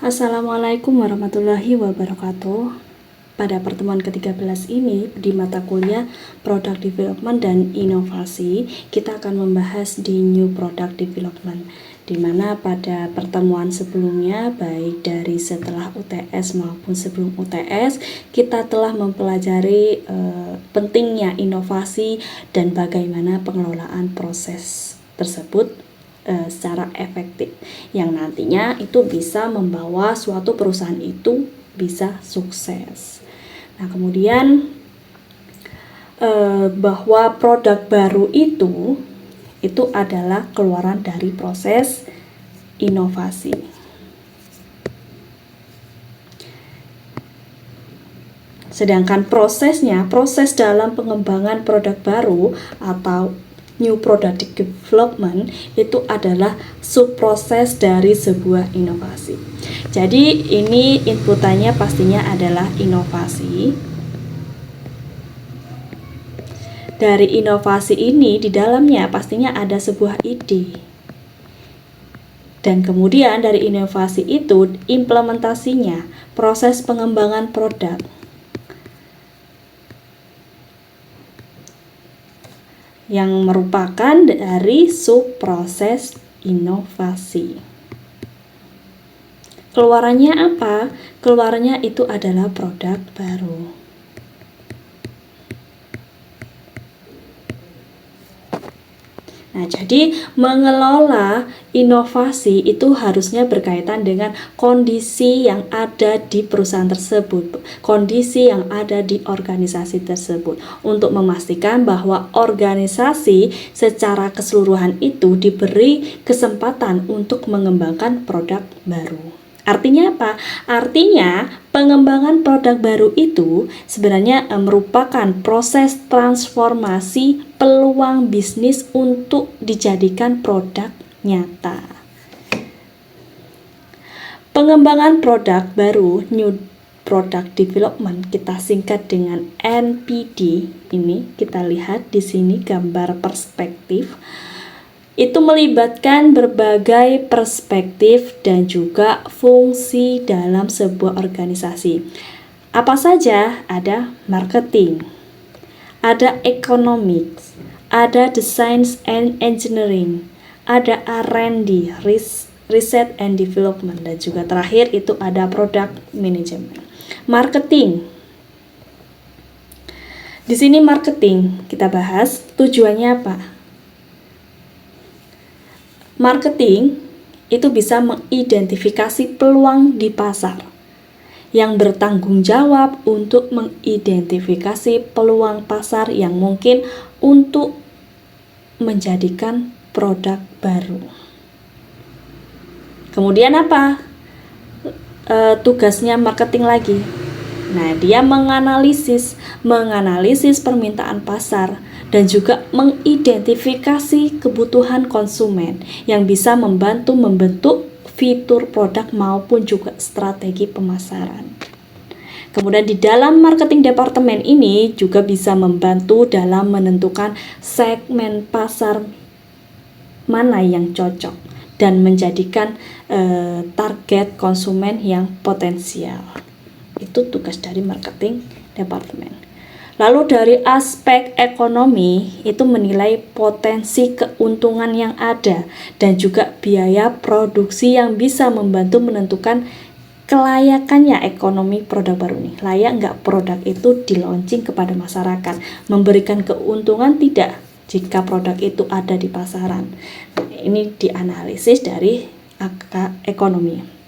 Assalamualaikum warahmatullahi wabarakatuh. Pada pertemuan ke-13 ini di mata kuliah Product Development dan Inovasi, kita akan membahas di New Product Development, di mana pada pertemuan sebelumnya, baik dari setelah UTS maupun sebelum UTS, kita telah mempelajari pentingnya inovasi dan bagaimana pengelolaan proses tersebut secara efektif, yang nantinya itu bisa membawa suatu perusahaan itu bisa sukses. Nah, kemudian bahwa produk baru itu adalah keluaran dari proses inovasi. Sedangkan proses dalam pengembangan produk baru atau New Product Development itu adalah subproses dari sebuah inovasi. Jadi ini inputannya pastinya adalah inovasi. Dari inovasi ini di dalamnya pastinya ada sebuah ide. Dan kemudian dari inovasi itu implementasinya, proses pengembangan produk. Yang merupakan dari subproses inovasi. Keluarannya apa? Keluarannya itu adalah produk baru. Nah, jadi mengelola inovasi itu harusnya berkaitan dengan kondisi yang ada di perusahaan tersebut, kondisi yang ada di organisasi tersebut, untuk memastikan bahwa organisasi secara keseluruhan itu diberi kesempatan untuk mengembangkan produk baru. Artinya apa? Artinya pengembangan produk baru itu sebenarnya merupakan proses transformasi peluang bisnis untuk dijadikan produk nyata. Pengembangan produk baru, New Product Development, kita singkat dengan NPD. Ini kita lihat di sini gambar perspektif. Itu melibatkan berbagai perspektif dan juga fungsi dalam sebuah organisasi. Apa saja? Ada marketing, ada economics, ada design and engineering, ada R&D, research and development, dan juga terakhir itu ada product management. Marketing. Di sini marketing kita bahas tujuannya apa? Marketing itu bisa mengidentifikasi peluang di pasar, yang bertanggung jawab untuk mengidentifikasi peluang pasar yang mungkin untuk menjadikan produk baru. Kemudian apa? Tugasnya marketing lagi. Nah, dia menganalisis permintaan pasar dan juga mengidentifikasi kebutuhan konsumen yang bisa membantu membentuk fitur produk maupun juga strategi pemasaran. Kemudian di dalam marketing departemen ini juga bisa membantu dalam menentukan segmen pasar mana yang cocok dan menjadikan target konsumen yang potensial. Itu tugas dari marketing departemen. Lalu dari aspek ekonomi itu menilai potensi keuntungan yang ada dan juga biaya produksi yang bisa membantu menentukan kelayakannya ekonomi produk baru ini. Layak nggak produk itu di-launching kepada masyarakat, memberikan keuntungan tidak jika produk itu ada di pasaran. Ini dianalisis dari ekonomi.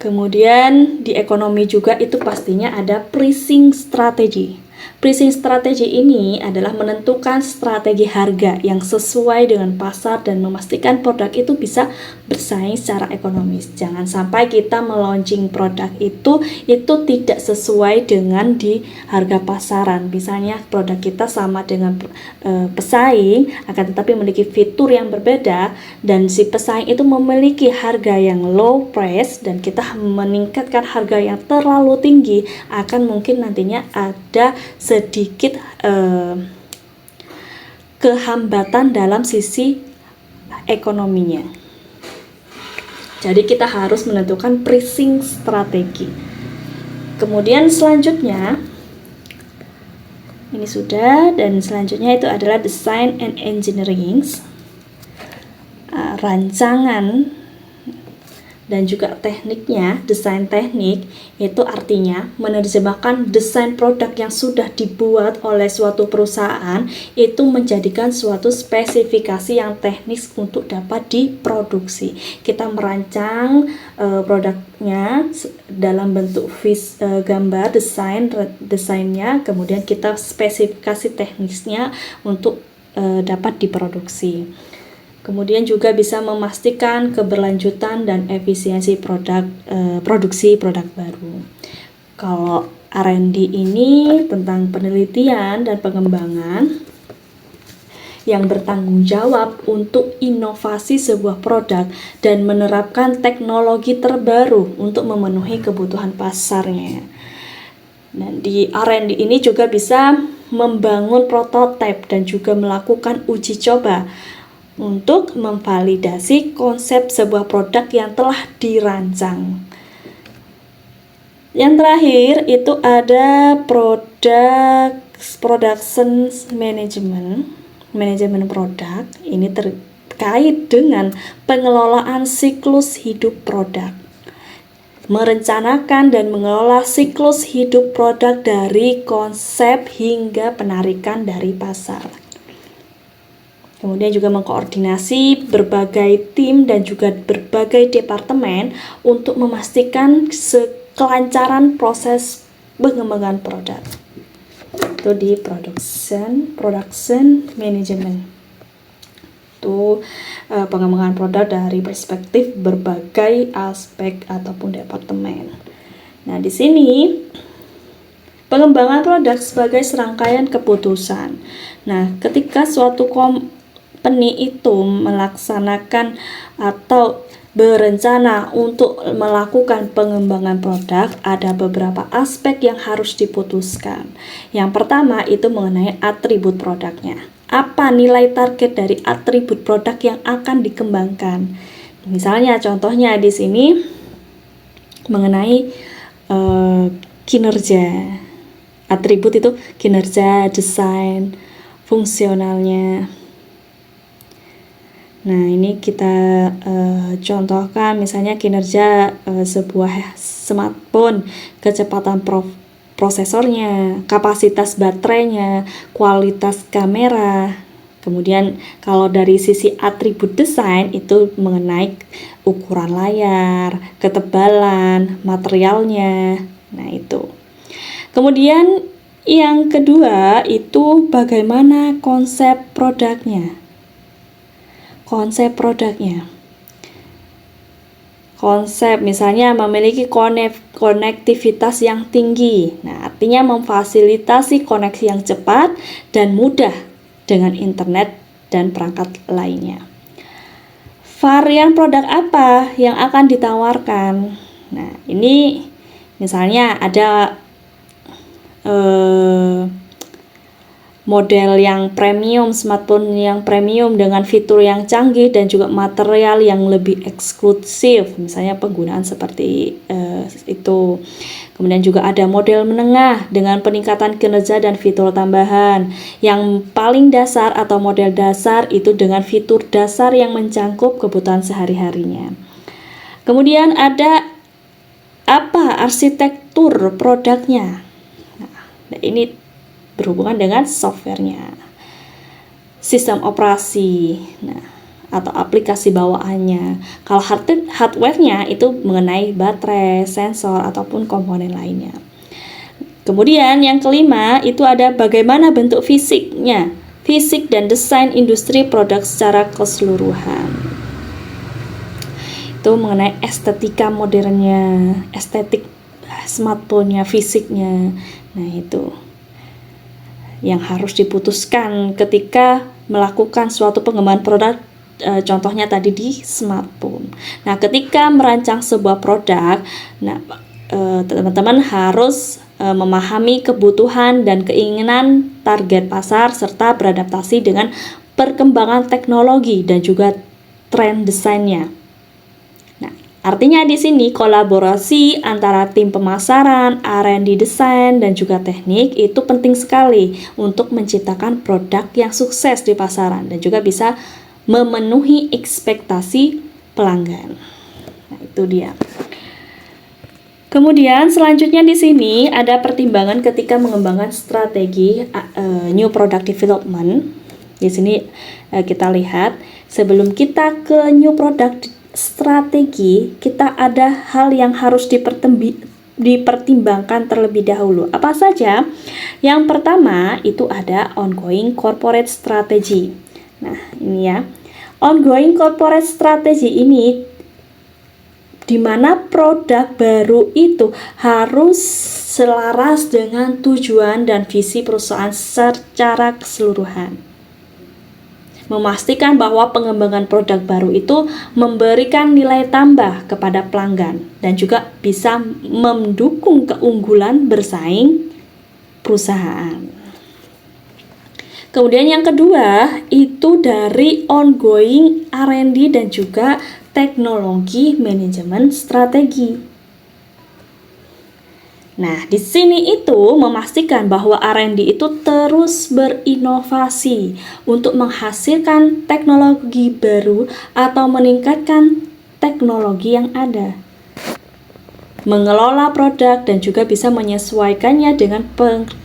Kemudian di ekonomi juga itu pastinya ada pricing strategi. Pricing strategi ini adalah menentukan strategi harga yang sesuai dengan pasar dan memastikan produk itu bisa bersaing secara ekonomis. Jangan sampai kita melaunching produk itu tidak sesuai dengan di harga pasaran. Misalnya produk kita sama dengan pesaing, akan tetapi memiliki fitur yang berbeda, dan si pesaing itu memiliki harga yang low price dan kita meningkatkan harga yang terlalu tinggi, akan mungkin nantinya ada sedikit kehambatan dalam sisi ekonominya. Jadi kita harus menentukan pricing strategi. Kemudian selanjutnya, ini sudah, dan selanjutnya itu adalah design and engineering, rancangan dan juga tekniknya. Desain teknik itu artinya menerjemahkan desain produk yang sudah dibuat oleh suatu perusahaan itu menjadikan suatu spesifikasi yang teknis untuk dapat diproduksi. Kita merancang produknya dalam bentuk gambar, desainnya, kemudian kita spesifikasi teknisnya untuk dapat diproduksi. Kemudian juga bisa memastikan keberlanjutan dan efisiensi produksi produk baru. Kalau R&D ini tentang penelitian dan pengembangan yang bertanggung jawab untuk inovasi sebuah produk dan menerapkan teknologi terbaru untuk memenuhi kebutuhan pasarnya. Dan di R&D ini juga bisa membangun prototipe dan juga melakukan uji coba untuk memvalidasi konsep sebuah produk yang telah dirancang. Yang terakhir itu ada production management, manajemen produk. Ini terkait dengan pengelolaan siklus hidup produk. Merencanakan dan mengelola siklus hidup produk dari konsep hingga penarikan dari pasar. Kemudian juga mengkoordinasi berbagai tim dan juga berbagai departemen untuk memastikan kelancaran proses pengembangan produk. Itu di production management. Itu pengembangan produk dari perspektif berbagai aspek ataupun departemen. Nah, di sini pengembangan produk sebagai serangkaian keputusan. Nah, ketika suatu company itu melaksanakan atau berencana untuk melakukan pengembangan produk, ada beberapa aspek yang harus diputuskan. Yang pertama itu mengenai atribut produknya. Apa nilai target dari atribut produk yang akan dikembangkan? Misalnya contohnya di sini mengenai kinerja. Atribut itu kinerja, desain, fungsionalnya. Nah, ini kita contohkan misalnya kinerja sebuah smartphone, kecepatan prosesornya, kapasitas baterainya, kualitas kamera. Kemudian kalau dari sisi atribut desain itu mengenai ukuran layar, ketebalan, materialnya. Nah, itu. Kemudian yang kedua itu bagaimana konsep produknya. Konsep produknya. Konsep misalnya memiliki konektivitas yang tinggi. Nah, artinya memfasilitasi koneksi yang cepat dan mudah dengan internet dan perangkat lainnya. Varian produk apa yang akan ditawarkan? Nah, ini misalnya ada model yang premium, smartphone yang premium dengan fitur yang canggih dan juga material yang lebih eksklusif, misalnya penggunaan seperti itu. Kemudian juga ada model menengah dengan peningkatan kinerja dan fitur tambahan. Yang paling dasar atau model dasar itu dengan fitur dasar yang mencakup kebutuhan sehari-harinya. Kemudian ada apa arsitektur produknya. Nah, ini berhubungan dengan softwarenya, sistem operasi, atau aplikasi bawaannya. Kalau hardwarenya itu mengenai baterai, sensor, ataupun komponen lainnya. Kemudian yang kelima itu ada bagaimana bentuk fisiknya, fisik dan desain industri produk secara keseluruhan. Itu mengenai estetika modernnya, estetik smartphone-nya, fisiknya. Nah, itu yang harus diputuskan ketika melakukan suatu pengembangan produk, contohnya tadi di smartphone. Nah, ketika merancang sebuah produk, teman-teman harus memahami kebutuhan dan keinginan target pasar serta beradaptasi dengan perkembangan teknologi dan juga tren desainnya. Nah, Artinya di sini kolaborasi antara tim pemasaran, R&D desain, dan juga teknik itu penting sekali untuk menciptakan produk yang sukses di pasaran dan juga bisa memenuhi ekspektasi pelanggan. Nah, itu dia. Kemudian selanjutnya di sini ada pertimbangan ketika mengembangkan strategi new product development. Di sini kita lihat sebelum kita ke new product strategi, kita ada hal yang harus dipertimbangkan terlebih dahulu. Apa saja? Yang pertama itu ada ongoing corporate strategy. Nah, ini ya. Ongoing corporate strategy ini di mana produk baru itu harus selaras dengan tujuan dan visi perusahaan secara keseluruhan. Memastikan bahwa pengembangan produk baru itu memberikan nilai tambah kepada pelanggan dan juga bisa mendukung keunggulan bersaing perusahaan. Kemudian yang kedua itu dari ongoing R&D dan juga teknologi manajemen strategi. Nah, di sini itu memastikan bahwa R&D itu terus berinovasi untuk menghasilkan teknologi baru atau meningkatkan teknologi yang ada. Mengelola produk dan juga bisa menyesuaikannya dengan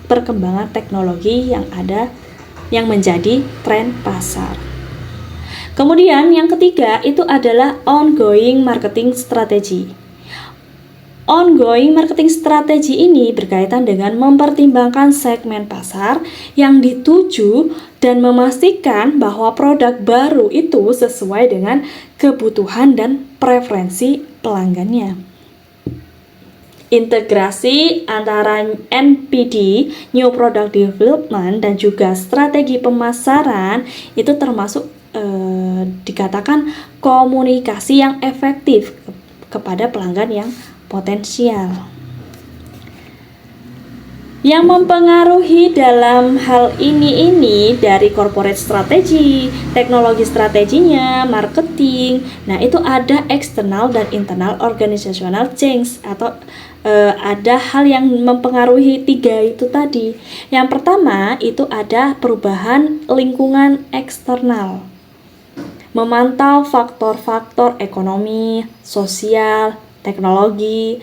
perkembangan teknologi yang ada yang menjadi tren pasar. Kemudian yang ketiga itu adalah ongoing marketing strategy. Ongoing marketing strategi ini berkaitan dengan mempertimbangkan segmen pasar yang dituju dan memastikan bahwa produk baru itu sesuai dengan kebutuhan dan preferensi pelanggannya. Integrasi antara NPD, New Product Development, dan juga strategi pemasaran itu termasuk dikatakan komunikasi yang efektif kepada pelanggan yang potensial. Yang mempengaruhi dalam hal ini dari corporate strategy, teknologi strateginya, marketing. Nah, itu ada external dan internal organizational change atau ada hal yang mempengaruhi tiga itu tadi. Yang pertama itu ada perubahan lingkungan eksternal. Memantau faktor-faktor ekonomi, sosial, teknologi,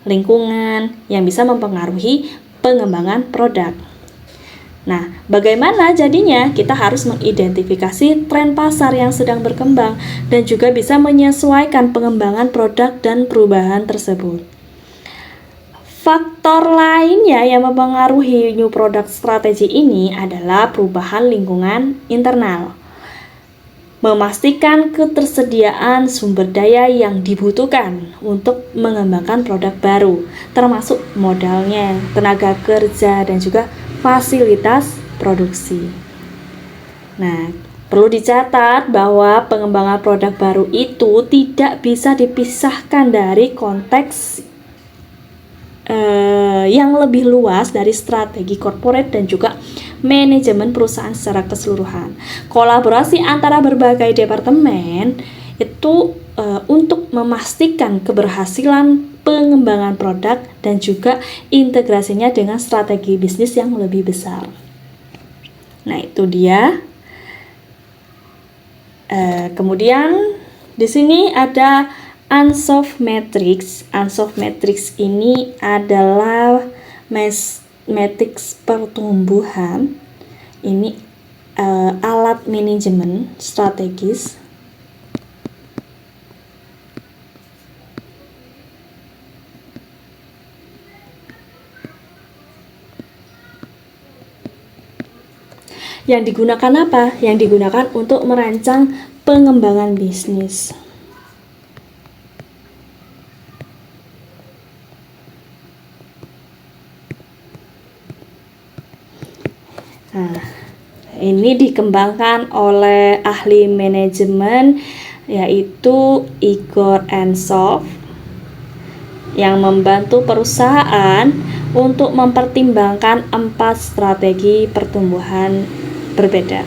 lingkungan yang bisa mempengaruhi pengembangan produk. Nah, bagaimana jadinya? Kita harus mengidentifikasi tren pasar yang sedang berkembang dan juga bisa menyesuaikan pengembangan produk dan perubahan tersebut. Faktor lainnya yang mempengaruhi new product strategy ini adalah perubahan lingkungan internal. Memastikan ketersediaan sumber daya yang dibutuhkan untuk mengembangkan produk baru, termasuk modalnya, tenaga kerja, dan juga fasilitas produksi. Nah, perlu dicatat bahwa pengembangan produk baru itu tidak bisa dipisahkan dari konteks yang lebih luas dari strategi corporate dan juga manajemen perusahaan secara keseluruhan. Kolaborasi antara berbagai departemen itu untuk memastikan keberhasilan pengembangan produk dan juga integrasinya dengan strategi bisnis yang lebih besar. Nah, itu dia. Kemudian di sini ada Ansoff Matrix. Ansoff Matrix ini adalah matriks pertumbuhan. Ini alat manajemen strategis. Yang digunakan apa? Yang digunakan untuk merancang pengembangan bisnis. Nah, ini dikembangkan oleh ahli manajemen yaitu Igor Ansoff yang membantu perusahaan untuk mempertimbangkan 4 strategi pertumbuhan berbeda.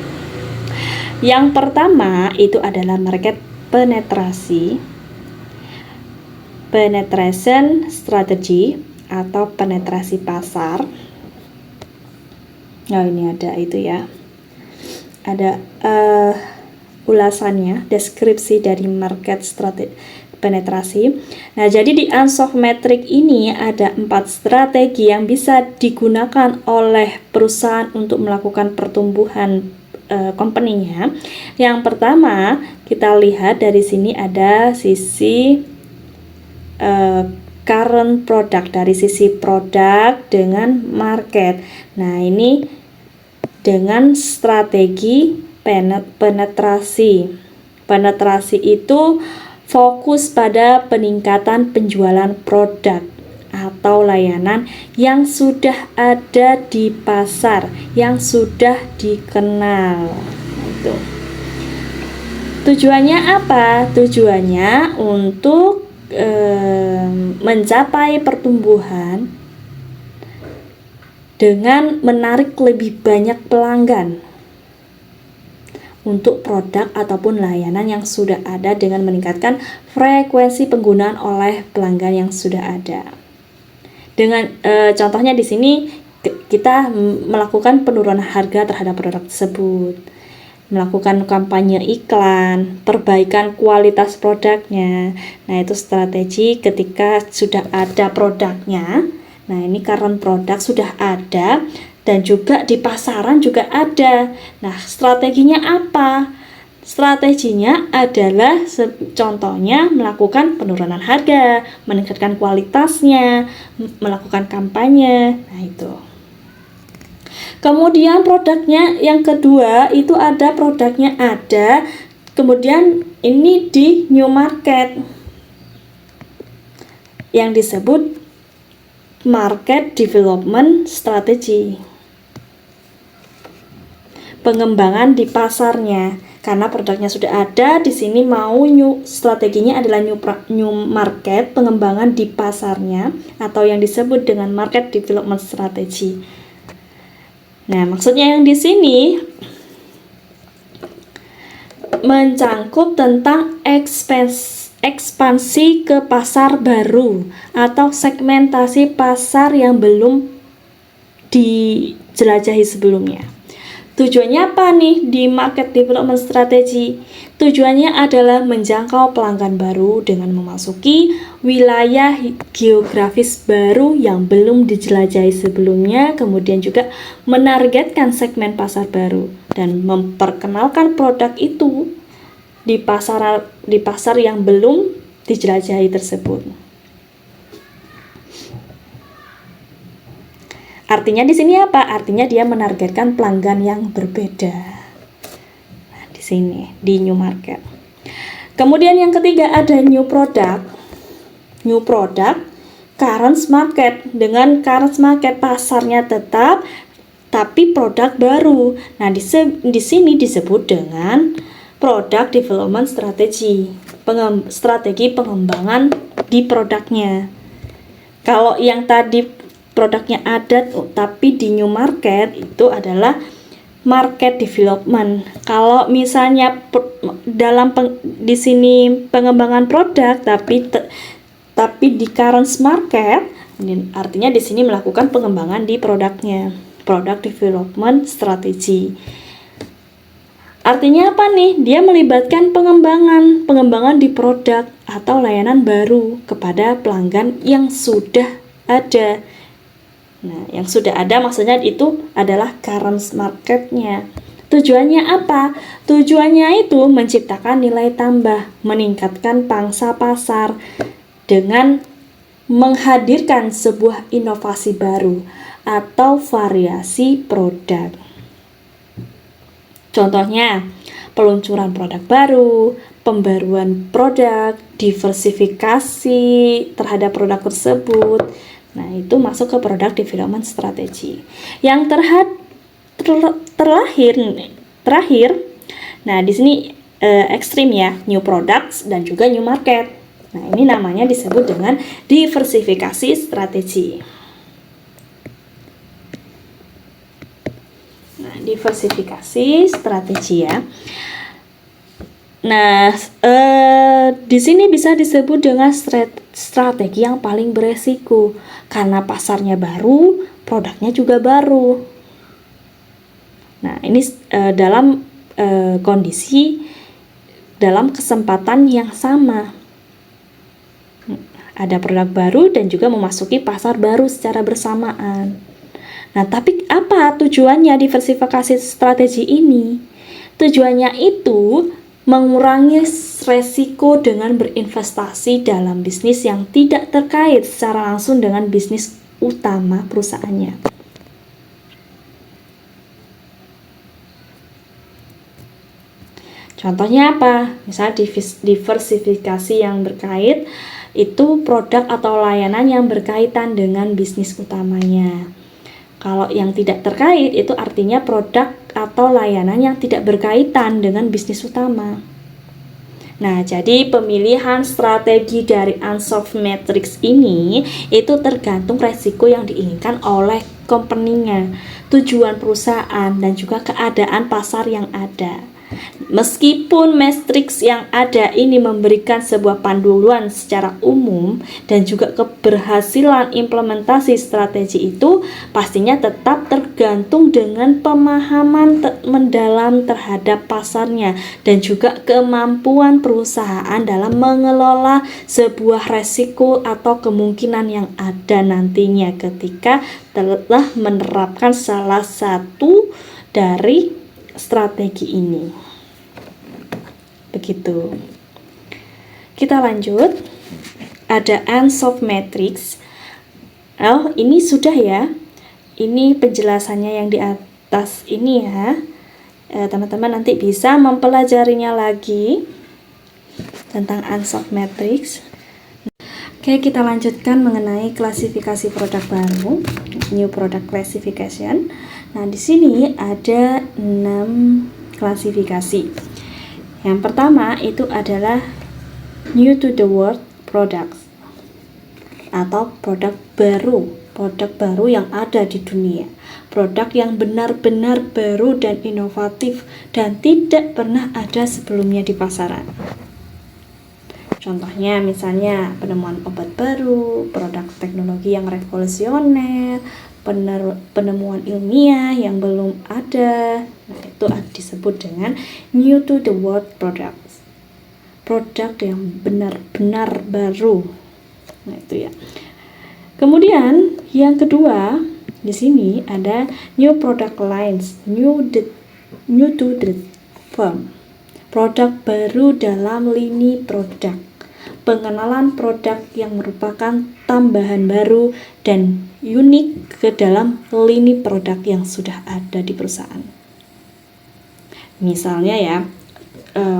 Yang pertama itu adalah market penetrasi. penetration strategy atau penetrasi pasar. Nah, ini ada itu ya. Ada ulasannya, deskripsi dari market strategi penetrasi. Nah, jadi di Ansoff-Metric ini ada 4 strategi yang bisa digunakan oleh perusahaan untuk melakukan pertumbuhan company-nya. Yang pertama, kita lihat dari sini ada sisi current product, dari sisi produk dengan market. Nah, ini dengan strategi penetrasi. Penetrasi itu fokus pada peningkatan penjualan produk atau layanan yang sudah ada di pasar, yang sudah dikenal. Itu. Tujuannya apa? Tujuannya untuk mencapai pertumbuhan dengan menarik lebih banyak pelanggan untuk produk ataupun layanan yang sudah ada dengan meningkatkan frekuensi penggunaan oleh pelanggan yang sudah ada. Dengan contohnya di sini kita melakukan penurunan harga terhadap produk tersebut, melakukan kampanye iklan, perbaikan kualitas produknya. Nah, itu strategi ketika sudah ada produknya. Nah, ini current produk sudah ada dan juga di pasaran juga ada. Nah, strateginya apa? Strateginya adalah contohnya melakukan penurunan harga, meningkatkan kualitasnya, melakukan kampanye. Nah, itu. Kemudian produknya yang kedua itu ada produknya ada, kemudian ini di new market yang disebut market development strategy. Pengembangan di pasarnya, karena produknya sudah ada di sini, mau strateginya adalah new market, pengembangan di pasarnya atau yang disebut dengan market development strategy. Nah, maksudnya yang di sini mencangkup tentang ekspansi ke pasar baru atau segmentasi pasar yang belum dijelajahi sebelumnya. Tujuannya apa nih di market development strategy? Tujuannya adalah menjangkau pelanggan baru dengan memasuki wilayah geografis baru yang belum dijelajahi sebelumnya, kemudian juga menargetkan segmen pasar baru dan memperkenalkan produk itu di pasar yang belum dijelajahi tersebut. Artinya di sini apa? Artinya dia menargetkan pelanggan yang berbeda. Nah, di sini di new market. Kemudian yang ketiga ada new product. New product, current market. Dengan current market pasarnya tetap, tapi produk baru. Nah, di sini disebut dengan product development strategy. Strategi pengembangan di produknya. Kalau yang tadi produknya ada tapi di new market itu adalah market development. Kalau misalnya di sini pengembangan produk tapi di current market, artinya di sini melakukan pengembangan di produknya, product development strategy. Artinya apa nih? Dia melibatkan pengembangan di produk atau layanan baru kepada pelanggan yang sudah ada. Nah, yang sudah ada maksudnya itu adalah current marketnya. Tujuannya apa? Tujuannya itu menciptakan nilai tambah, meningkatkan pangsa pasar dengan menghadirkan sebuah inovasi baru atau variasi produk. Contohnya, peluncuran produk baru, pembaruan produk, diversifikasi terhadap produk tersebut. Nah, itu masuk ke product development strategy. Yang terakhir, nah di sini ekstrim ya, new products dan juga new market. Nah, ini namanya disebut dengan diversifikasi strategi. Nah, diversifikasi strategi ya. Nah, di sini bisa disebut dengan strategi yang paling beresiko karena pasarnya baru, produknya juga baru. Nah, ini dalam kondisi dalam kesempatan yang sama. Ada produk baru dan juga memasuki pasar baru secara bersamaan. Nah, tapi apa tujuannya diversifikasi strategi ini? Tujuannya itu mengurangi resiko dengan berinvestasi dalam bisnis yang tidak terkait secara langsung dengan bisnis utama perusahaannya. Contohnya apa? Misalnya diversifikasi yang berkait itu produk atau layanan yang berkaitan dengan bisnis utamanya. Kalau yang tidak terkait itu artinya produk atau layanan yang tidak berkaitan dengan bisnis utama. Nah, jadi pemilihan strategi dari Ansoff Matrix ini itu tergantung resiko yang diinginkan oleh company-nya, tujuan perusahaan, dan juga keadaan pasar yang ada. Meskipun matriks yang ada ini memberikan sebuah panduan secara umum dan juga keberhasilan implementasi strategi itu pastinya tetap tergantung dengan pemahaman mendalam terhadap pasarnya dan juga kemampuan perusahaan dalam mengelola sebuah resiko atau kemungkinan yang ada nantinya ketika telah menerapkan salah satu dari strategi ini. Begitu. Kita lanjut. Ada Ansoff Matrix. Oh, ini sudah ya. Ini penjelasannya yang di atas ini ya. Teman-teman nanti bisa mempelajarinya lagi tentang Ansoff Matrix. Oke, kita lanjutkan mengenai klasifikasi produk baru, New Product Classification. Nah, di sini ada 6 klasifikasi. Yang pertama itu adalah New to the World Products atau produk baru yang ada di dunia. Produk yang benar-benar baru dan inovatif dan tidak pernah ada sebelumnya di pasaran. Contohnya misalnya penemuan obat baru, produk teknologi yang revolusioner, penemuan ilmiah yang belum ada. Nah, itu disebut dengan new to the world products. Produk yang benar-benar baru. Nah, itu ya. Kemudian yang kedua, di sini ada new product lines, new to the firm. Produk baru dalam lini produk. Pengenalan produk yang merupakan tambahan baru dan unik ke dalam lini produk yang sudah ada di perusahaan. Misalnya ya,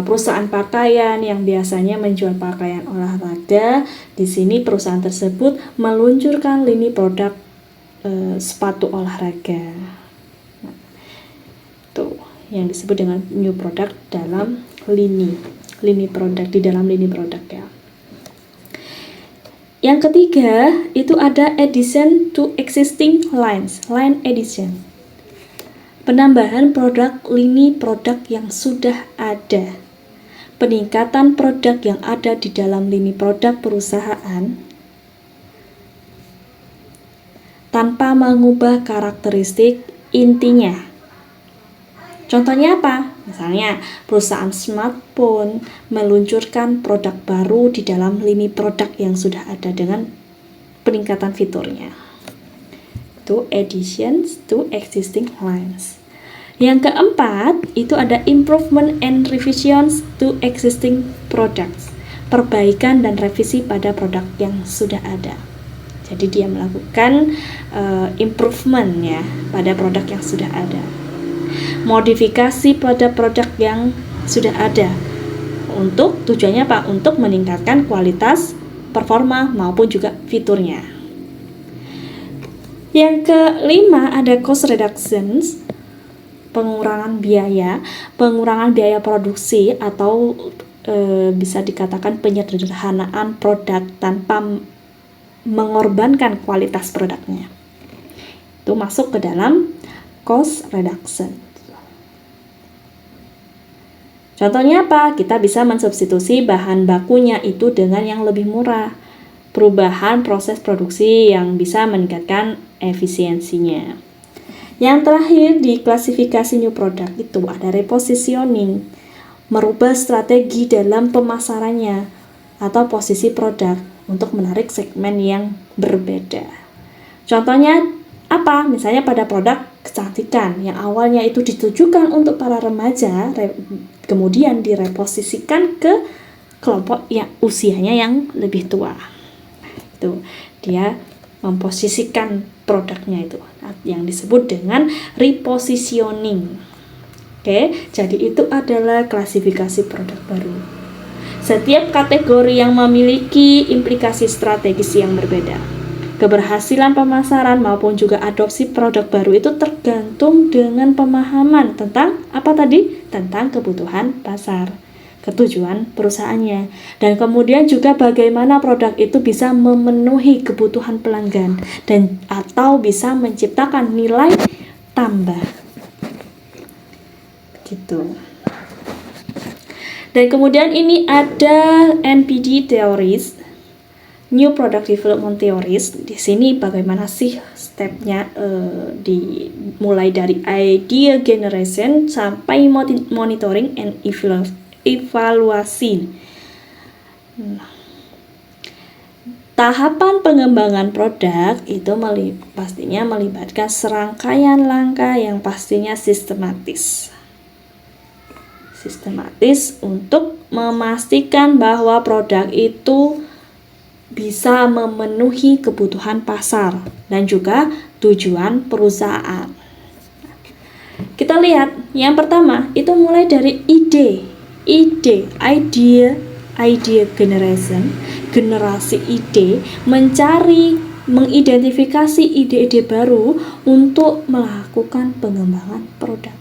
perusahaan pakaian yang biasanya menjual pakaian olahraga, di sini perusahaan tersebut meluncurkan lini produk sepatu olahraga. Nah, itu yang disebut dengan new product dalam lini produk, di dalam lini produk ya. Yang ketiga itu ada addition to existing lines, line addition. Penambahan produk lini produk yang sudah ada. Peningkatan produk yang ada di dalam lini produk perusahaan tanpa mengubah karakteristik intinya. Contohnya apa? Misalnya, perusahaan smartphone meluncurkan produk baru di dalam lini produk yang sudah ada dengan peningkatan fiturnya. Itu additions to existing lines. Yang keempat, itu ada improvement and revisions to existing products. Perbaikan dan revisi pada produk yang sudah ada. Jadi dia melakukan improvement ya pada produk yang sudah ada. Modifikasi pada produk yang sudah ada. Untuk tujuannya apa? Untuk meningkatkan kualitas, performa maupun juga fiturnya. Yang kelima ada cost reductions, pengurangan biaya produksi atau bisa dikatakan penyederhanaan produk tanpa mengorbankan kualitas produknya. Itu masuk ke dalam cost reduction. Contohnya apa? Kita bisa mensubstitusi bahan bakunya itu dengan yang lebih murah. perubahan proses produksi yang bisa meningkatkan efisiensinya. Yang terakhir di klasifikasi new product itu ada repositioning, merubah strategi dalam pemasarannya atau posisi produk untuk menarik segmen yang berbeda. Contohnya apa? Misalnya pada produk kecantikan yang awalnya itu ditujukan untuk para remaja, kemudian direposisikan ke kelompok yang usianya yang lebih tua. Itu dia memposisikan produknya itu yang disebut dengan repositioning. Oke, jadi itu adalah klasifikasi produk baru. Setiap kategori yang memiliki implikasi strategis yang berbeda. Keberhasilan pemasaran maupun juga adopsi produk baru itu tergantung dengan pemahaman tentang apa tadi? Tentang kebutuhan pasar, ketujuan perusahaannya, dan kemudian juga bagaimana produk itu bisa memenuhi kebutuhan pelanggan dan atau bisa menciptakan nilai tambah. Gitu. Dan kemudian ini ada NPD theories, New Product Development Theories. Di sini bagaimana sih stepnya, mulai dari idea generation sampai monitoring and evaluasi. Tahapan pengembangan produk itu pastinya melibatkan serangkaian langkah yang pastinya sistematis untuk memastikan bahwa produk itu bisa memenuhi kebutuhan pasar dan juga tujuan perusahaan. Kita lihat yang pertama itu mulai dari idea generation, generasi ide, mengidentifikasi ide-ide baru untuk melakukan pengembangan produk.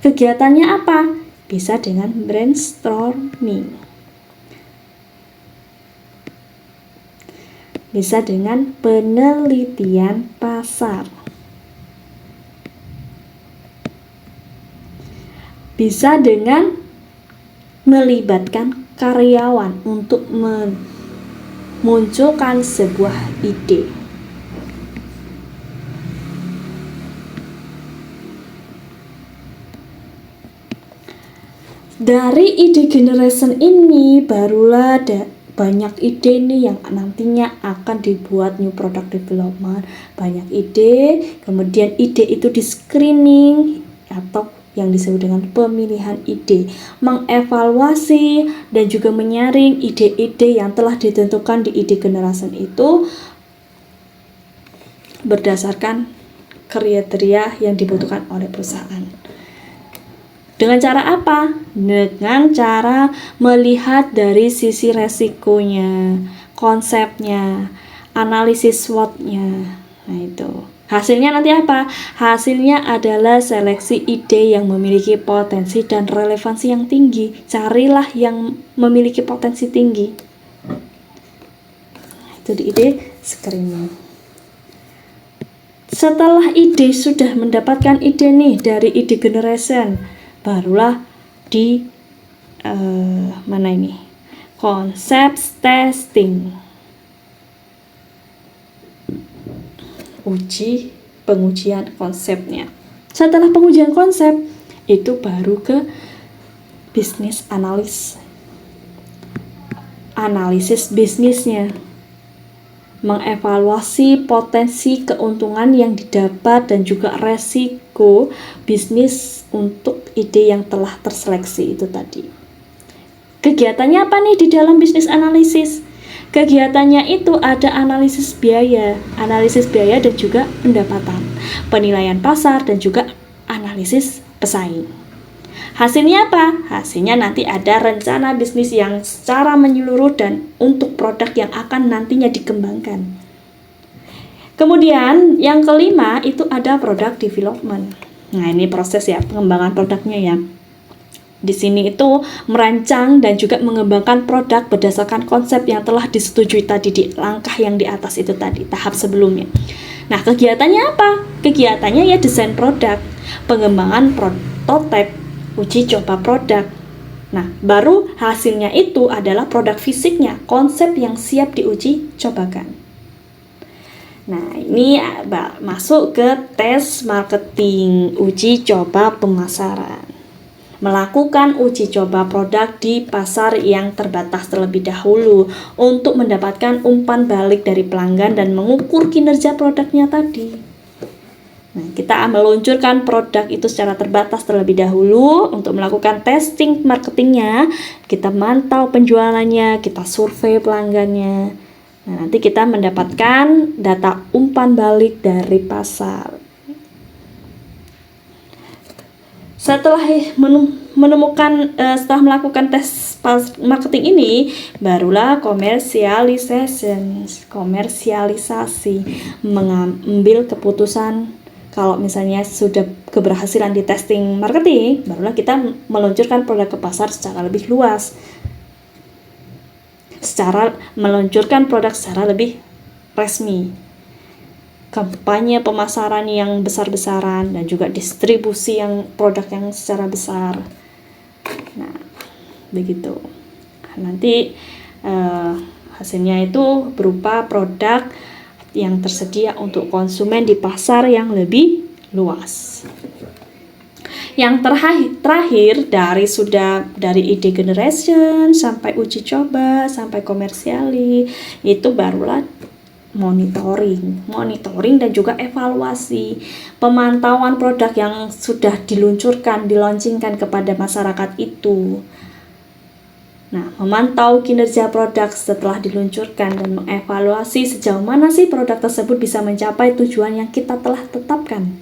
Kegiatannya apa? Bisa dengan brainstorming, bisa dengan penelitian pasar, bisa dengan melibatkan karyawan untuk memunculkan sebuah ide. Dari ide generation ini barulah ada banyak ide nih yang nantinya akan dibuat new product development. Banyak ide, kemudian ide itu di screening atau yang disebut dengan pemilihan ide, mengevaluasi dan juga menyaring ide-ide yang telah ditentukan di ide generation itu berdasarkan kriteria yang dibutuhkan oleh perusahaan. Dengan cara apa? Dengan cara melihat dari sisi resikonya, konsepnya, analisis SWOT-nya. Nah itu. Hasilnya nanti apa? Hasilnya adalah seleksi ide yang memiliki potensi dan relevansi yang tinggi. Carilah yang memiliki potensi tinggi. Itu di ide screening. Setelah ide sudah mendapatkan ide nih dari ide generation, barulah di concept testing, pengujian konsepnya. Setelah pengujian konsep itu baru ke bisnis analisis bisnisnya, mengevaluasi potensi keuntungan yang didapat dan juga resiko bisnis untuk ide yang telah terseleksi itu tadi. Kegiatannya apa nih di dalam bisnis analisis? Kegiatannya itu ada analisis biaya dan juga pendapatan, penilaian pasar dan juga analisis pesaing. Hasilnya apa? Hasilnya nanti ada rencana bisnis yang secara menyeluruh dan untuk produk yang akan nantinya dikembangkan. Kemudian yang kelima itu ada product development. Nah ini proses ya pengembangan produknya ya. Di sini itu merancang dan juga mengembangkan produk berdasarkan konsep yang telah disetujui tadi di langkah yang di atas itu tadi, tahap sebelumnya. Nah kegiatannya apa? Kegiatannya ya desain produk, pengembangan prototipe, uji coba produk. Nah, baru hasilnya itu adalah produk fisiknya, konsep yang siap diuji cobakan. Nah, ini masuk ke tes marketing, uji coba pemasaran. Melakukan uji coba produk di pasar yang terbatas terlebih dahulu untuk mendapatkan umpan balik dari pelanggan dan mengukur kinerja produknya tadi. Nah, kita meluncurkan produk itu secara terbatas terlebih dahulu untuk melakukan testing marketingnya, kita mantau penjualannya, kita survei pelanggannya. Nah, nanti kita mendapatkan data umpan balik dari pasar. Setelah setelah melakukan tes marketing ini, barulah komersialisasi, mengambil keputusan. Kalau misalnya sudah keberhasilan di testing marketing, barulah kita meluncurkan produk ke pasar secara lebih luas. Meluncurkan produk secara lebih resmi. Kampanye pemasaran yang besar-besaran dan juga distribusi yang produk yang secara besar. Nah, begitu. Nanti hasilnya itu berupa produk yang tersedia untuk konsumen di pasar yang lebih luas. Yang terakhir dari ide generation sampai uji coba sampai komersiali, itu barulah monitoring dan juga evaluasi, pemantauan produk yang sudah dilaunchingkan kepada masyarakat itu. Nah, memantau kinerja produk setelah diluncurkan dan mengevaluasi sejauh mana sih produk tersebut bisa mencapai tujuan yang kita telah tetapkan.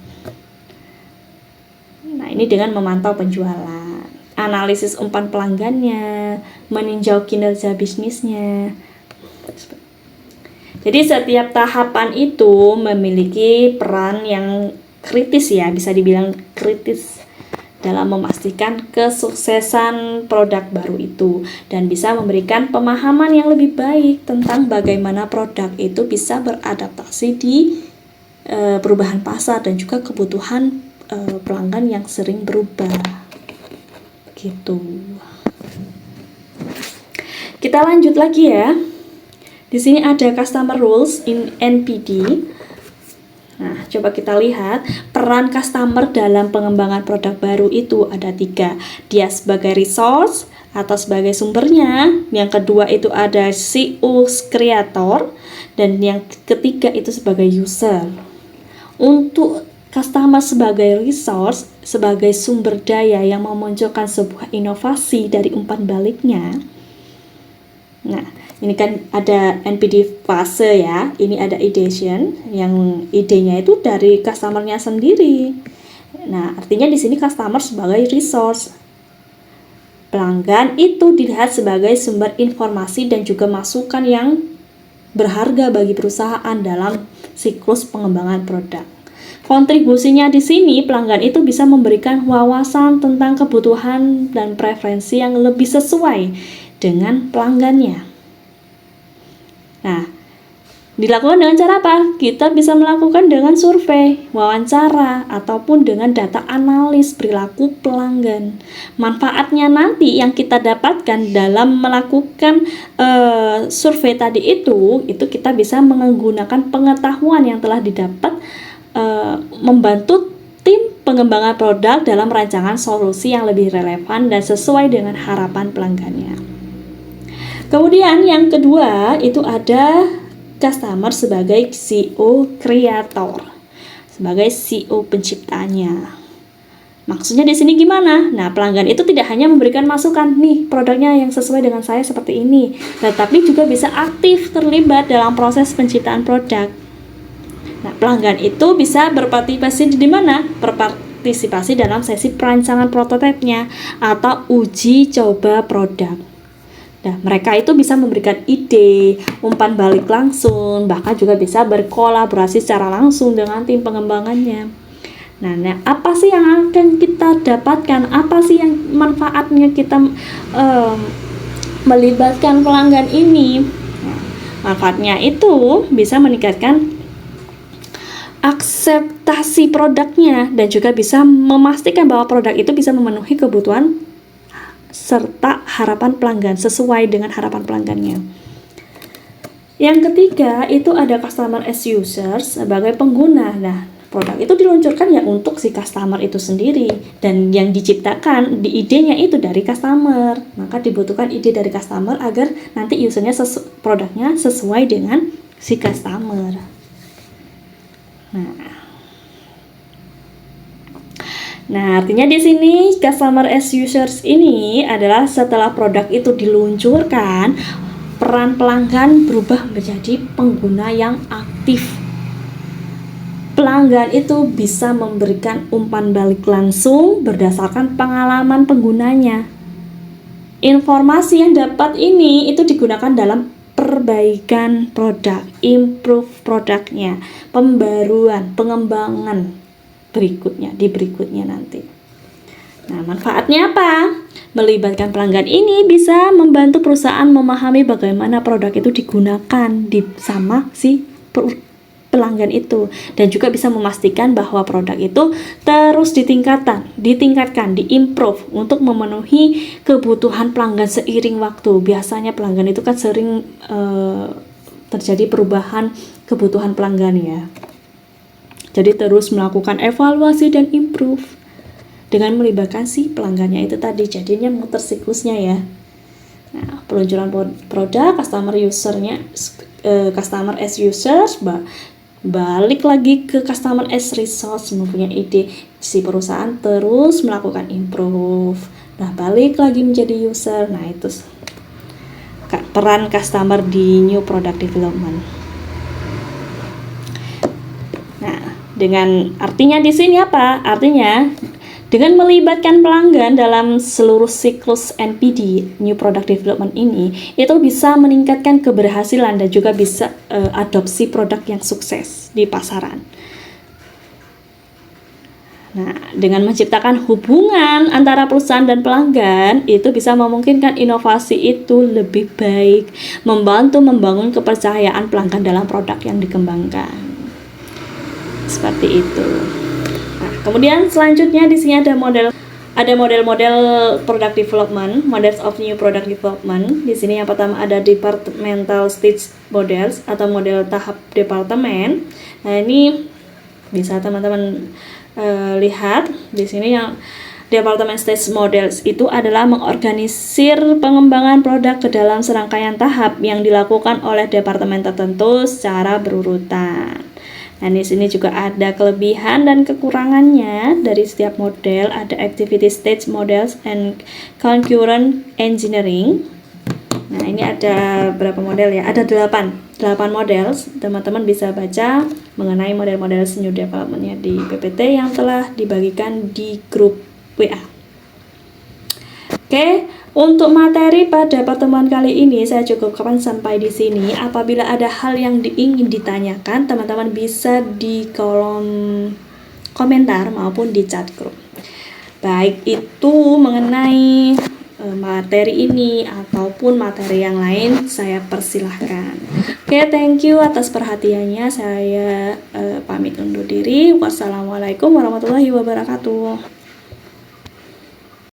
Nah, ini dengan memantau penjualan, analisis umpan pelanggannya, meninjau kinerja bisnisnya. Jadi setiap tahapan itu memiliki peran yang kritis ya, bisa dibilang kritis dalam memastikan kesuksesan produk baru itu dan bisa memberikan pemahaman yang lebih baik tentang bagaimana produk itu bisa beradaptasi di perubahan pasar dan juga kebutuhan pelanggan yang sering berubah. Gitu. Kita lanjut lagi ya. Di sini ada customer rules in NPD. Nah, coba kita lihat peran customer dalam pengembangan produk baru itu ada 3. Dia sebagai resource atau sebagai sumbernya. Yang kedua itu ada CEO creator. Dan yang ketiga itu sebagai user. Untuk customer sebagai resource, sebagai sumber daya yang memunculkan sebuah inovasi dari umpan baliknya. Nah, ini kan ada NPD fase ya, ini ada ideation, yang idenya itu dari customer-nya sendiri. Nah, artinya di sini customer sebagai resource. Pelanggan itu dilihat sebagai sumber informasi dan juga masukan yang berharga bagi perusahaan dalam siklus pengembangan produk. Kontribusinya di sini, pelanggan itu bisa memberikan wawasan tentang kebutuhan dan preferensi yang lebih sesuai dengan pelanggannya. Nah, dilakukan dengan cara apa? Kita bisa melakukan dengan survei, wawancara, ataupun dengan data analis perilaku pelanggan. Manfaatnya nanti yang kita dapatkan dalam melakukan survei tadi itu kita bisa menggunakan pengetahuan yang telah didapat membantu tim pengembangan produk dalam rancangan solusi yang lebih relevan dan sesuai dengan harapan pelanggannya. Kemudian yang kedua itu ada customer sebagai CEO creator, sebagai CEO penciptanya. Maksudnya di sini gimana? Nah, pelanggan itu tidak hanya memberikan masukan, nih produknya yang sesuai dengan saya seperti ini, tetapi juga bisa aktif terlibat dalam proses penciptaan produk. Nah, pelanggan itu bisa berpartisipasi di mana? Berpartisipasi dalam sesi perancangan prototipenya atau uji coba produk. Nah, mereka itu bisa memberikan ide, umpan balik langsung, bahkan juga bisa berkolaborasi secara langsung dengan tim pengembangannya. Nah, apa sih yang akan kita dapatkan? Apa sih yang manfaatnya kita melibatkan pelanggan ini? Nah, manfaatnya itu bisa meningkatkan akseptasi produknya dan juga bisa memastikan bahwa produk itu bisa memenuhi kebutuhan serta harapan pelanggan, sesuai dengan harapan pelanggannya. Yang ketiga itu ada customer as users, sebagai pengguna. Nah, produk itu diluncurkan ya untuk si customer itu sendiri, dan yang diciptakan di idenya itu dari customer. Maka dibutuhkan ide dari customer agar nanti usernya produknya sesuai dengan si customer. Nah, artinya di sini customer as users ini adalah setelah produk itu diluncurkan, peran pelanggan berubah menjadi pengguna yang aktif. Pelanggan itu bisa memberikan umpan balik langsung berdasarkan pengalaman penggunanya. Informasi yang dapat ini itu digunakan dalam perbaikan produk, improve produknya, pembaruan, pengembangan di berikutnya nanti. Nah, manfaatnya apa? Melibatkan pelanggan ini bisa membantu perusahaan memahami bagaimana produk itu digunakan sama si pelanggan itu, dan juga bisa memastikan bahwa produk itu terus ditingkatkan, diimprove untuk memenuhi kebutuhan pelanggan seiring waktu. Biasanya pelanggan itu kan sering terjadi perubahan kebutuhan pelanggan ya. Jadi terus melakukan evaluasi dan improve dengan melibatkan si pelanggannya itu tadi, jadinya muter siklusnya ya. Nah, peluncuran produk, customer as users, balik lagi ke customer as resource, mempunyai ide, si perusahaan terus melakukan improve. Nah, balik lagi menjadi user. Nah, itu peran customer di new product development. Dengan artinya di sini apa? Artinya dengan melibatkan pelanggan dalam seluruh siklus NPD, New Product Development ini, itu bisa meningkatkan keberhasilan dan juga bisa adopsi produk yang sukses di pasaran. Nah, dengan menciptakan hubungan antara perusahaan dan pelanggan, itu bisa memungkinkan inovasi itu lebih baik, membantu membangun kepercayaan pelanggan dalam produk yang dikembangkan. Seperti itu. Nah, kemudian selanjutnya di sini ada model-model product development, models of new product development. Di sini yang pertama ada departmental stage models atau model tahap departemen. Nah, ini bisa teman-teman lihat di sini yang department stage models itu adalah mengorganisir pengembangan produk ke dalam serangkaian tahap yang dilakukan oleh departemen tertentu secara berurutan. Nah, di sini juga ada kelebihan dan kekurangannya dari setiap model. Ada activity stage models and concurrent engineering. Nah, ini ada berapa model ya? Ada 8 model. Teman-teman bisa baca mengenai model-model new development-nya di PPT yang telah dibagikan di grup WA. Oke, untuk materi pada pertemuan kali ini saya cukupkan sampai di sini. Apabila ada hal yang ingin ditanyakan, teman-teman bisa di kolom komentar maupun di chat grup. Baik itu mengenai materi ini ataupun materi yang lain, saya persilahkan. Oke, thank you atas perhatiannya. Saya pamit undur diri. Wassalamualaikum warahmatullahi wabarakatuh.